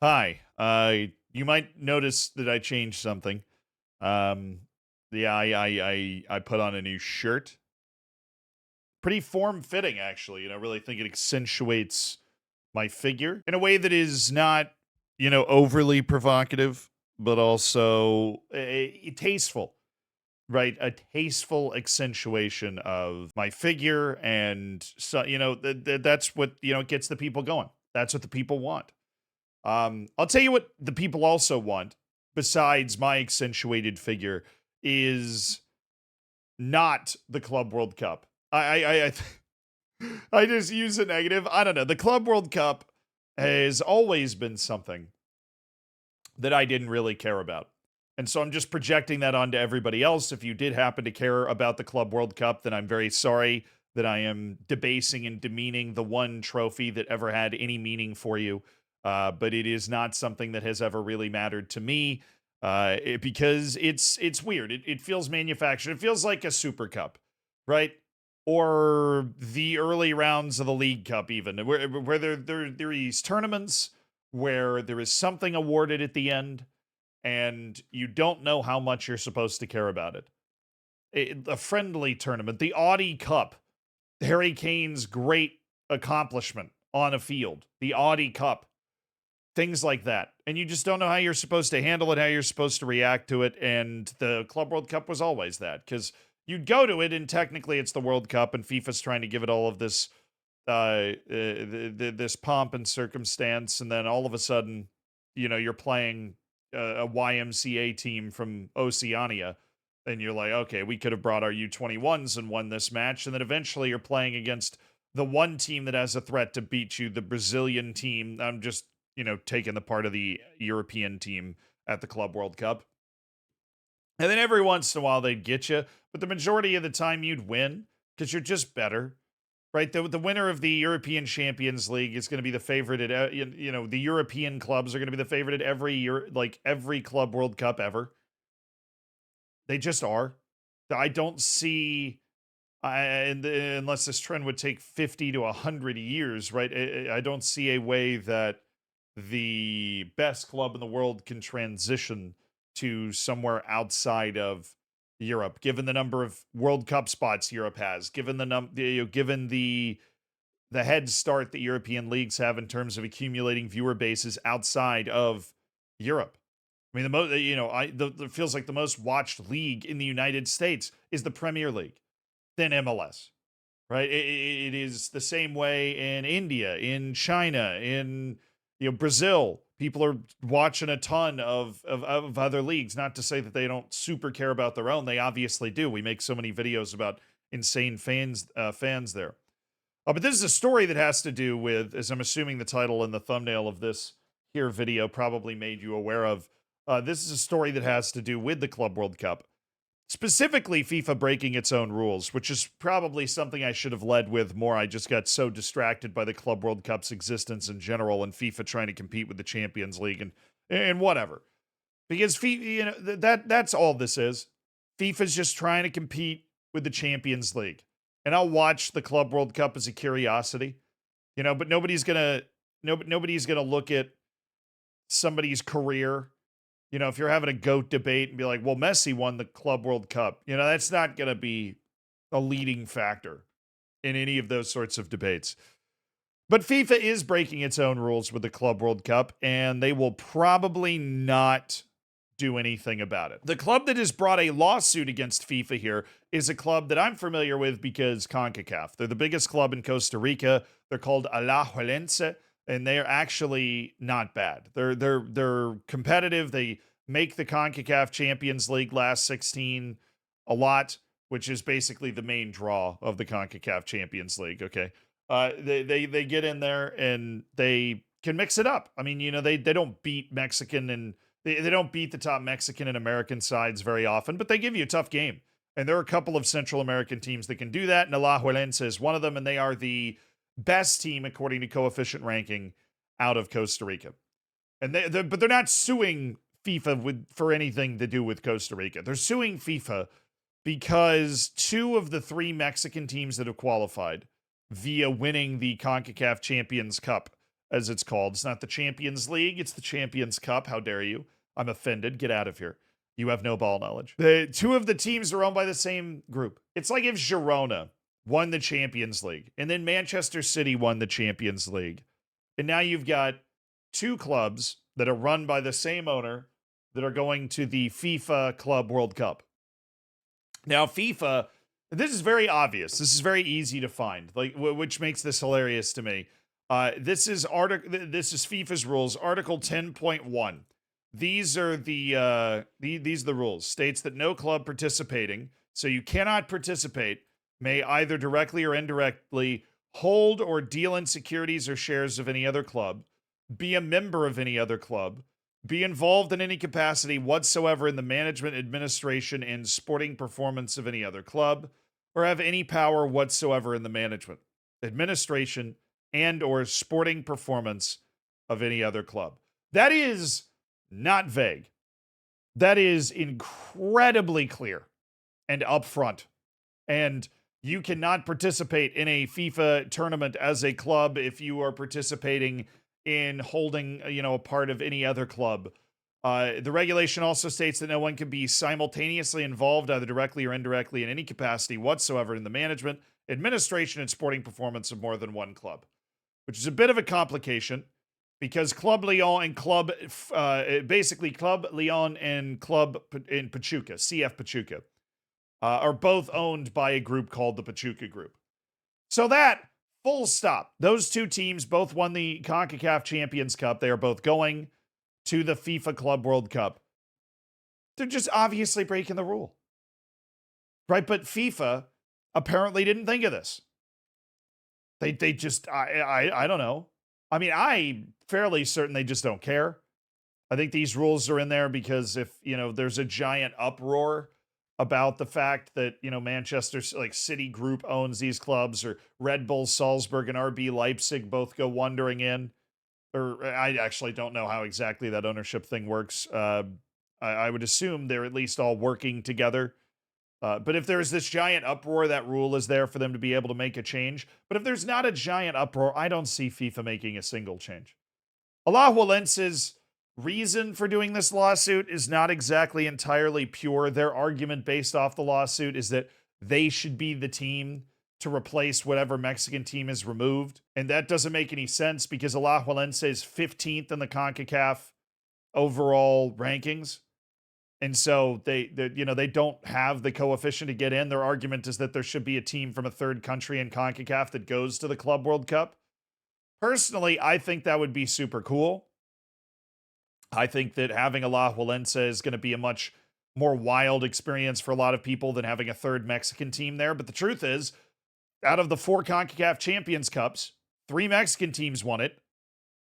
Hi. You might notice that I changed something. Um, yeah, I put on a new shirt. Pretty form fitting, actually. Really think it accentuates my figure in a way that is not, overly provocative, but also tasteful. Right, a tasteful accentuation of my figure, and so that's what gets the people going. That's what the people want. I'll tell you what the people also want, besides my accentuated figure, is not the Club World Cup. I just use a negative. I don't know. The Club World Cup has always been something that I didn't really care about. And so I'm just projecting that onto everybody else. If you did happen to care about the Club World Cup, then I'm very sorry that I am debasing and demeaning the one trophy that ever had any meaning for you. But it is not something that has ever really mattered to me because it's weird. It feels manufactured. It feels like a Super Cup, right? Or the early rounds of the League Cup, even where there are these tournaments where there is something awarded at the end and you don't know how much you're supposed to care about it. A friendly tournament, the Audi Cup, Harry Kane's great accomplishment on a field, the Audi Cup, things like that. And you just don't know how you're supposed to handle it, how you're supposed to react to it. And the Club World Cup was always that because you'd go to it and technically it's the World Cup and FIFA's trying to give it all of this this pomp and circumstance, and then all of a sudden, you're playing a YMCA team from Oceania, and you're like, okay, we could have brought our U21s and won this match, and then eventually you're playing against the one team that has a threat to beat you, the Brazilian team. I'm just, taking the part of the European team at the Club World Cup. And then every once in a while they'd get you, but the majority of the time you'd win because you're just better, right? The winner of the European Champions League is going to be the favorite at the European clubs are going to be the favorite at every year, like every Club World Cup ever. They just are. I don't see, unless this trend would take 50 to 100 years, right? I don't see a way that the best club in the world can transition to somewhere outside of Europe, given the number of World Cup spots Europe has, given given the head start that European leagues have in terms of accumulating viewer bases outside of Europe. I mean, the most, the feels like the most watched league in the United States is the Premier League, then MLS, right? It is the same way in India, in China, in Brazil. People are watching a ton of other leagues. Not to say that they don't super care about their own; they obviously do. We make so many videos about insane fans there. But this is a story that has to do with, as I'm assuming the title and the thumbnail of this here video probably made you aware of. This is a story that has to do with the Club World Cup, specifically FIFA breaking its own rules, which is probably something I should have led with more. I just got so distracted by the Club World Cup's existence in general and FIFA trying to compete with the Champions League and whatever. Because FIFA, that's all this is. FIFA's just trying to compete with the Champions League. And I'll watch the Club World Cup as a curiosity, but nobody's gonna look at somebody's career. If you're having a GOAT debate and be like, well, Messi won the Club World Cup, that's not gonna be a leading factor in any of those sorts of debates. But FIFA is breaking its own rules with the Club World Cup, and they will probably not do anything about it. The club that has brought a lawsuit against FIFA here is a club that I'm familiar with because CONCACAF. They're the biggest club in Costa Rica. They're called Alajuelense, and they're actually not bad. They're competitive. They make the CONCACAF Champions League last 16 a lot, which is basically the main draw of the CONCACAF Champions League. Okay, they get in there and they can mix it up. I mean, they don't beat Mexican and they don't beat the top Mexican and American sides very often, but they give you a tough game. And there are a couple of Central American teams that can do that. And Alajuelense is one of them, and they are the best team according to coefficient ranking out of Costa Rica. And but they're not suing FIFA for anything to do with Costa Rica. They're suing FIFA because two of the three Mexican teams that have qualified via winning the CONCACAF Champions Cup as it's called. It's not the Champions League, it's the Champions Cup. How dare you? I'm offended. Get out of here. You have no ball knowledge. The two of the teams are owned by the same group. It's like if Girona won the Champions League and then Manchester City won the Champions League. And now you've got two clubs that are run by the same owner that are going to the FIFA Club World Cup. Now, FIFA, this is very obvious. This is very easy to find, like which makes this hilarious to me. This is FIFA's rules, Article 10.1. These are these are the rules. States that no club participating, so you cannot participate, may either directly or indirectly hold or deal in securities or shares of any other club, be a member of any other club, be involved in any capacity whatsoever in the management, administration, and sporting performance of any other club, or have any power whatsoever in the management, administration, and or sporting performance of any other club. That is not vague. That is incredibly clear and upfront. And you cannot participate in a FIFA tournament as a club if you are participating in holding, a part of any other club. The regulation also states that no one can be simultaneously involved, either directly or indirectly, in any capacity whatsoever in the management, administration, and sporting performance of more than one club, which is a bit of a complication because Club Lyon and Club Lyon and Club in Pachuca, CF Pachuca, are both owned by a group called the Pachuca Group. So that, full stop. Those two teams both won the CONCACAF Champions Cup. They are both going to the FIFA Club World Cup. They're just obviously breaking the rule. Right? But FIFA apparently didn't think of this. They just, I don't know. I mean, I'm fairly certain they just don't care. I think these rules are in there because if, there's a giant uproar about the fact that, Manchester, like City Group owns these clubs, or Red Bull Salzburg and RB Leipzig both go wandering in. Or I actually don't know how exactly that ownership thing works. I would assume they're at least all working together. But if there's this giant uproar, that rule is there for them to be able to make a change. But if there's not a giant uproar, I don't see FIFA making a single change. Alajuelense's reason for doing this lawsuit is not exactly entirely pure. Their argument based off the lawsuit is that they should be the team to replace whatever Mexican team is removed. And that doesn't make any sense because Alajuelense is 15th in the CONCACAF overall rankings. And so they don't have the coefficient to get in. Their argument is that there should be a team from a third country in CONCACAF that goes to the Club World Cup. Personally, I think that would be super cool. I think that having Alajuelense is going to be a much more wild experience for a lot of people than having a third Mexican team there. But the truth is, out of the 4 CONCACAF Champions Cups, 3 Mexican teams won it,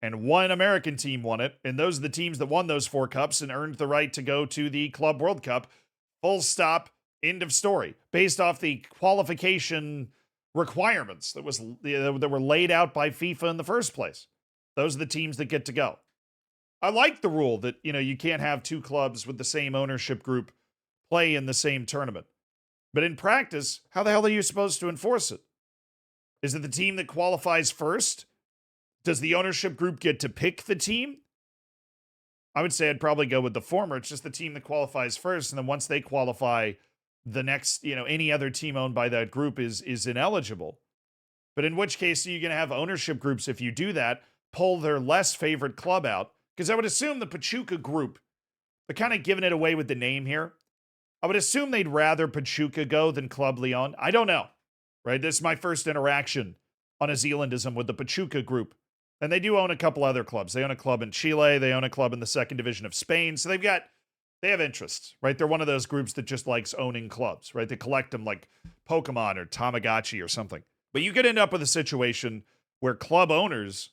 and 1 American team won it. And those are the teams that won those 4 cups and earned the right to go to the Club World Cup. Full stop, end of story. Based off the qualification requirements that were laid out by FIFA in the first place. Those are the teams that get to go. I like the rule that, you can't have 2 clubs with the same ownership group play in the same tournament. But in practice, how the hell are you supposed to enforce it? Is it the team that qualifies first? Does the ownership group get to pick the team? I would say I'd probably go with the former. It's just the team that qualifies first. And then once they qualify, the next, any other team owned by that group is ineligible. But in which case are you going to have ownership groups, if you do that, pull their less favorite club out? Because I would assume the Pachuca Group, they're kind of giving it away with the name here. I would assume they'd rather Pachuca go than Club Lyon. I don't know, right? This is my first interaction on a Zealandism with the Pachuca Group. And they do own a couple other clubs. They own a club in Chile. They own a club in the second division of Spain. So they have interests, right? They're one of those groups that just likes owning clubs, right? They collect them like Pokemon or Tamagotchi or something. But you could end up with a situation where club owners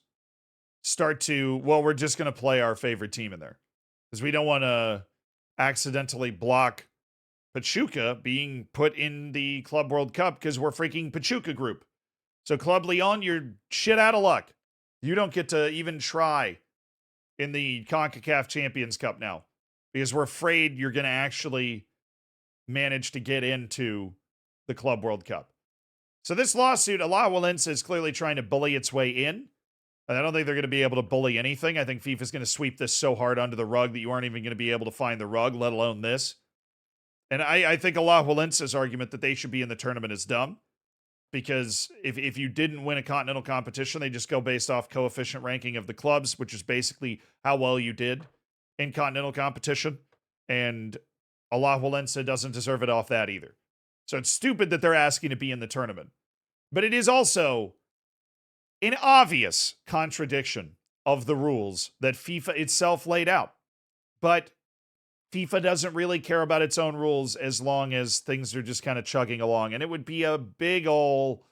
start to, well, we're just going to play our favorite team in there because we don't want to accidentally block Pachuca being put in the Club World Cup because we're freaking Pachuca Group. So Club Lyon, you're shit out of luck. You don't get to even try in the CONCACAF Champions Cup now because we're afraid you're going to actually manage to get into the Club World Cup. So this lawsuit, Alajuelense is clearly trying to bully its way in. And I don't think they're going to be able to bully anything. I think FIFA's going to sweep this so hard under the rug that you aren't even going to be able to find the rug, let alone this. And I think Alajuelense's argument that they should be in the tournament is dumb. Because if you didn't win a continental competition, they just go based off coefficient ranking of the clubs, which is basically how well you did in continental competition. And Alajuelense doesn't deserve it off that either. So it's stupid that they're asking to be in the tournament. But it is also an obvious contradiction of the rules that FIFA itself laid out. But FIFA doesn't really care about its own rules as long as things are just kind of chugging along. And it would be a big ol'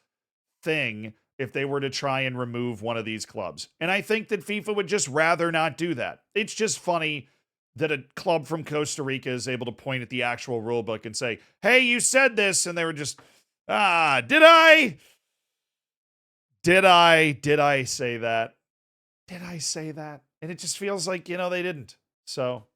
thing if they were to try and remove one of these clubs. And I think that FIFA would just rather not do that. It's just funny that a club from Costa Rica is able to point at the actual rule book and say, hey, you said this. And they were just, did I? Did I say that? Did I say that? And it just feels like, they didn't. So